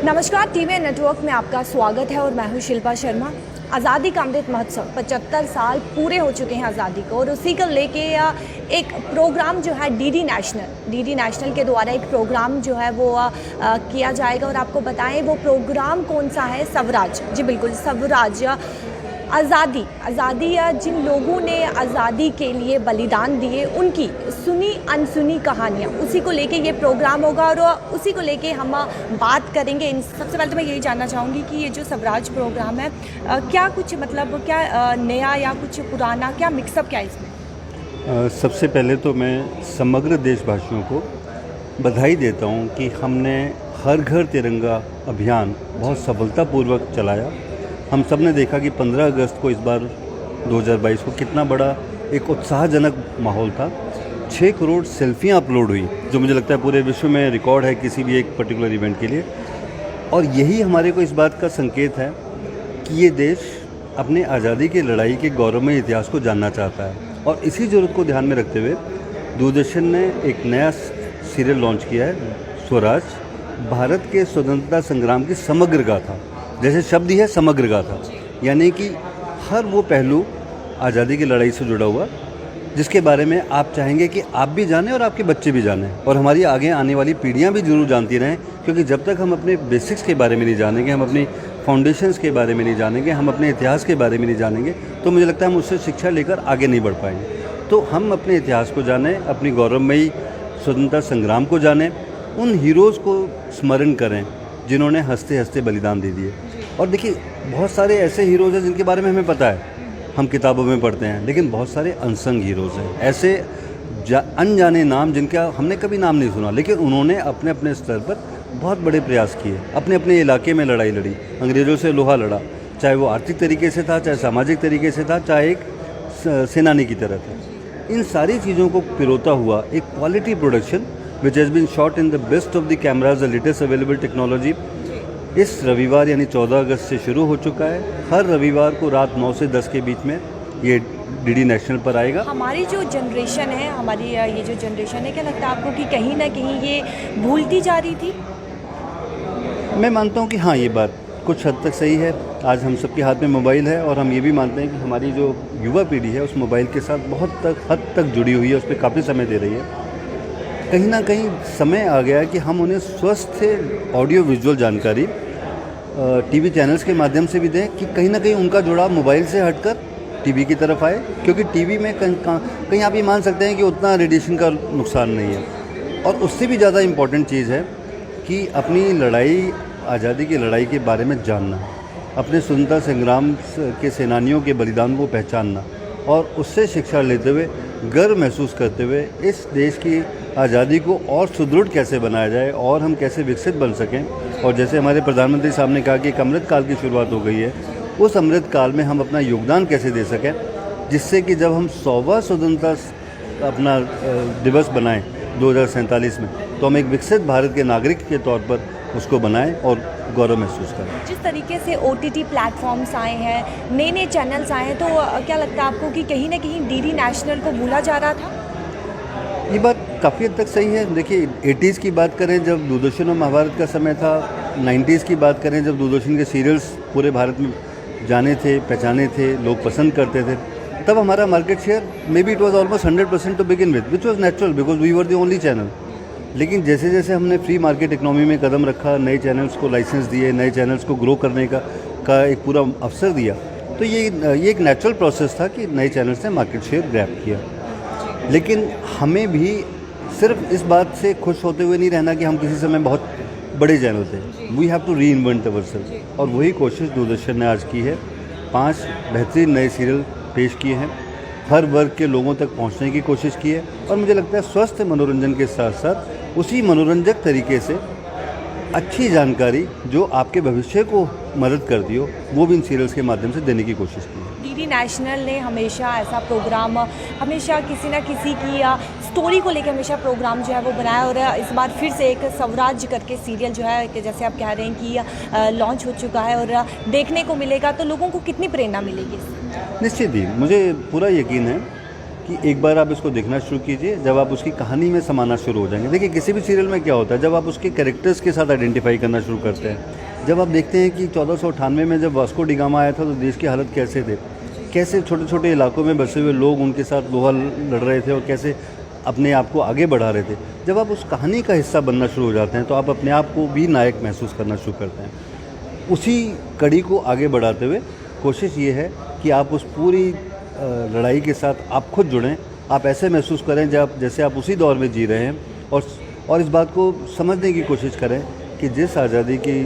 नमस्कार, TV network में आपका स्वागत है और मैं हूं शिल्पा शर्मा। आज़ादी का अमृत महोत्सव 75 साल पूरे हो चुके हैं आज़ादी को, और उसी को लेके एक प्रोग्राम जो है डीडी नेशनल के द्वारा एक प्रोग्राम जो है वो किया जाएगा। और आपको बताएं वो प्रोग्राम कौन सा है। स्वराज, जी बिल्कुल, स्वराज। आज़ादी जिन लोगों ने आज़ादी के लिए बलिदान दिए, उनकी सुनी अनसुनी कहानियाँ, उसी को लेके ये प्रोग्राम होगा और उसी को लेके हम बात करेंगे। सबसे पहले तो मैं यही जानना चाहूँगी कि ये जो स्वराज प्रोग्राम है, क्या कुछ मतलब क्या नया या कुछ पुराना, क्या मिक्सअप क्या है इसमें? सबसे पहले तो मैं समग्र देशवासियों को बधाई देता हूँ कि हमने हर घर तिरंगा अभियान बहुत सफलतापूर्वक चलाया। हम सब ने देखा कि 15 अगस्त को इस बार 2022 को कितना बड़ा एक उत्साहजनक माहौल था। 6 करोड़ सेल्फियाँ अपलोड हुई, जो मुझे लगता है पूरे विश्व में रिकॉर्ड है किसी भी एक पर्टिकुलर इवेंट के लिए। और यही हमारे को इस बात का संकेत है कि ये देश अपने आज़ादी की लड़ाई के गौरवमय इतिहास को जानना चाहता है। और इसी ज़रूरत को ध्यान में रखते हुए दूरदर्शन ने एक नया सीरियल लॉन्च किया है, स्वराज, भारत के स्वतंत्रता संग्राम की समग्र गाथा। जैसे शब्द ही है समग्र गाथा, यानी कि हर वो पहलू आज़ादी की लड़ाई से जुड़ा हुआ जिसके बारे में आप चाहेंगे कि आप भी जानें और आपके बच्चे भी जानें और हमारी आगे आने वाली पीढ़ियां भी जरूर जानती रहें। क्योंकि जब तक हम अपने बेसिक्स के बारे में नहीं जानेंगे, हम अपनी फाउंडेशंस के बारे में नहीं जानेंगे, हम अपने इतिहास के बारे में नहीं जानेंगे, तो मुझे लगता है हम उससे शिक्षा लेकर आगे नहीं बढ़ पाएंगे। तो हम अपने इतिहास को जानें, अपनी गौरवमयी स्वतंत्रता संग्राम को जानें, उन हीरोज़ को स्मरण करें जिन्होंने हंसते हंसते बलिदान दे दिए। और देखिए, बहुत सारे ऐसे हीरोज़ हैं जिनके बारे में हमें पता है, हम किताबों में पढ़ते हैं, लेकिन बहुत सारे अनसंग हीरोज़ हैं, ऐसे अनजाने नाम जिनका हमने कभी नाम नहीं सुना, लेकिन उन्होंने अपने अपने स्तर पर बहुत बड़े प्रयास किए, अपने अपने इलाके में लड़ाई लड़ी, अंग्रेज़ों से लोहा लड़ा, चाहे वो आर्थिक तरीके से था, चाहे सामाजिक तरीके से था, चाहे एक सेनानी की तरह था। इन सारी चीज़ों को पिरोता हुआ एक quality production which has been shot in the best of the cameras, the latest available technology, इस रविवार यानी 14 अगस्त से शुरू हो चुका है। हर रविवार को रात 9 से 10 के बीच में ये डीडी नेशनल पर आएगा। हमारी जो जनरेशन है, हमारी ये जो जनरेशन है, क्या लगता है आपको कि कहीं ना कहीं ये भूलती जा रही थी? मैं मानता हूँ कि हाँ, ये बात कुछ हद तक सही है। आज हम सबके हाथ में मोबाइल है और हम ये भी मानते हैं कि हमारी जो युवा पीढ़ी है उस मोबाइल के साथ बहुत हद तक जुड़ी हुई है, उस पर काफ़ी समय दे रही है। कहीं ना कहीं समय आ गया है कि हम उन्हें स्वस्थ ऑडियो विजुअल जानकारी टीवी चैनल्स के माध्यम से भी दें, कि कहीं ना कहीं उनका जुड़ाव मोबाइल से हटकर टीवी की तरफ आए। क्योंकि टीवी में कहीं आप ये मान सकते हैं कि उतना रेडिएशन का नुकसान नहीं है। और उससे भी ज़्यादा इम्पॉर्टेंट चीज़ है कि अपनी लड़ाई, आज़ादी की लड़ाई के बारे में जानना, अपने स्वतंत्रता संग्राम के सेनानियों के बलिदान को पहचानना और उससे शिक्षा लेते हुए, गर्व महसूस करते हुए इस देश की आज़ादी को और सुदृढ़ कैसे बनाया जाए और हम कैसे विकसित बन सकें। और जैसे हमारे प्रधानमंत्री साहब ने कहा कि एक अमृत काल की शुरुआत हो गई है, उस अमृत काल में हम अपना योगदान कैसे दे सकें, जिससे कि जब हम 100वां स्वतंत्रता अपना दिवस बनाएं 2047 में, तो हम एक विकसित भारत के नागरिक के तौर पर उसको बनाएं और गौरव महसूस करें। जिस तरीके से OTT प्लेटफॉर्म्स आए हैं, नए नए चैनल्स आए हैं, तो क्या लगता है आपको कि कहीं ना कहीं डीडी नेशनल को भूला जा रहा था? ये बात काफ़ी हद तक सही है। देखिए, 80s की बात करें जब दूरदर्शन और महाभारत का समय था, 90s की बात करें जब दूरदर्शन के सीरियल्स पूरे भारत में जाने थे, पहचाने थे, लोग पसंद करते थे, तब हमारा market share may be it was almost 100% to begin with, which was natural because we were the only channel. लेकिन जैसे जैसे हमने फ्री मार्केट इकोनॉमी में कदम रखा, नए चैनल्स को लाइसेंस दिए, नए चैनल्स को ग्रो करने का एक पूरा अवसर दिया, तो ये एक नेचुरल प्रोसेस था कि नए चैनल्स ने मार्केट शेयर ग्रैब किया। लेकिन हमें भी सिर्फ इस बात से खुश होते हुए नहीं रहना कि हम किसी समय बहुत बड़े चैनल थे। We have to reinvent ourselves, और वही कोशिश दूरदर्शन ने आज की है। 5 बेहतरीन नए सीरियल पेश किए हैं, हर वर्ग के लोगों तक पहुंचने की कोशिश की है। और मुझे लगता है स्वस्थ मनोरंजन के साथ साथ उसी मनोरंजक तरीके से अच्छी जानकारी जो आपके भविष्य को मदद करती हो, वो भी इन सीरियल्स के माध्यम से देने की कोशिश की है। डीडी नेशनल ने हमेशा ऐसा प्रोग्राम, हमेशा किसी ना किसी की स्टोरी को लेकर हमेशा प्रोग्राम जो है वो बनाया, और इस बार फिर से एक स्वराज करके सीरियल जो है कि जैसे आप कह रहे हैं कि लॉन्च हो चुका है और देखने को मिलेगा, तो लोगों को कितनी प्रेरणा मिलेगी? निश्चित ही मुझे पूरा यकीन है कि एक बार आप इसको देखना शुरू कीजिए, जब आप उसकी कहानी में समाना शुरू हो जाएंगे। देखिए, किसी भी सीरियल में क्या होता है, जब आप उसके कैरेक्टर्स के साथ आइडेंटिफाई करना शुरू करते हैं, जब आप देखते हैं कि 1498 में जब वास्को डी गामा आया था तो देश की हालत कैसे थे, कैसे छोटे छोटे इलाकों में बसे हुए लोग उनके साथ लोहा लड़ रहे थे और कैसे अपने आप को आगे बढ़ा रहे थे। जब आप उस कहानी का हिस्सा बनना शुरू हो जाते हैं तो आप अपने आप को भी नायक महसूस करना शुरू करते हैं। उसी कड़ी को आगे बढ़ाते हुए कोशिश ये है कि आप उस पूरी लड़ाई के साथ आप खुद जुड़ें, आप ऐसे महसूस करें जैसे आप उसी दौर में जी रहे हैं और इस बात को समझने की कोशिश करें कि जिस आज़ादी की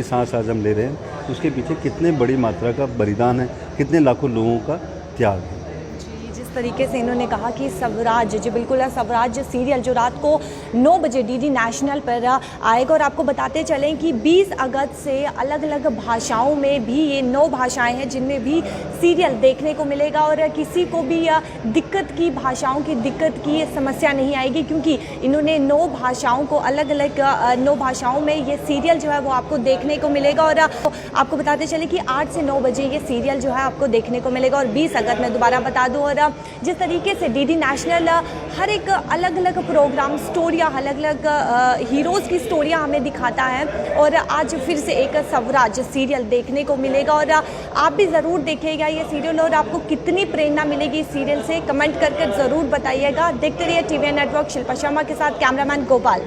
सांस आज हम ले रहे हैं उसके पीछे कितने बड़ी मात्रा का बलिदान है, कितने लाखों लोगों का त्याग है। जिस तरीके से इन्होंने कहा कि स्वराज, जी बिल्कुल है, स्वराज सीरियल जो रात को 9 बजे डीडी नेशनल पर आएगा। और आपको बताते चलें कि 20 अगस्त से अलग अलग भाषाओं में भी, ये 9 भाषाएं हैं जिनमें भी सीरियल देखने को मिलेगा और किसी को भी भाषाओं की दिक्कत की समस्या नहीं आएगी, क्योंकि इन्होंने 9 भाषाओं को अलग अलग 9 भाषाओं में ये सीरियल जो है वो आपको देखने को मिलेगा। और आपको बताते चले कि 8 से 9 बजे ये सीरियल जो है आपको देखने को मिलेगा। और 20 अगस्त में दोबारा बता दूं, और जिस तरीके से डीडी नेशनल हर एक अलग अलग प्रोग्राम, स्टोरियाँ, अलग अलग हीरोज़ की स्टोरियाँ हमें दिखाता है, और आज फिर से एक स्वराज सीरियल देखने को मिलेगा। और आप भी ज़रूर देखिएगा ये सीरियल, और आपको कितनी प्रेरणा मिलेगी इस सीरियल से कमेंट करके ज़रूर बताइएगा। देखते रहिए TVN नेटवर्क। शिल्पा शर्मा के साथ कैमरामैन गोपाल।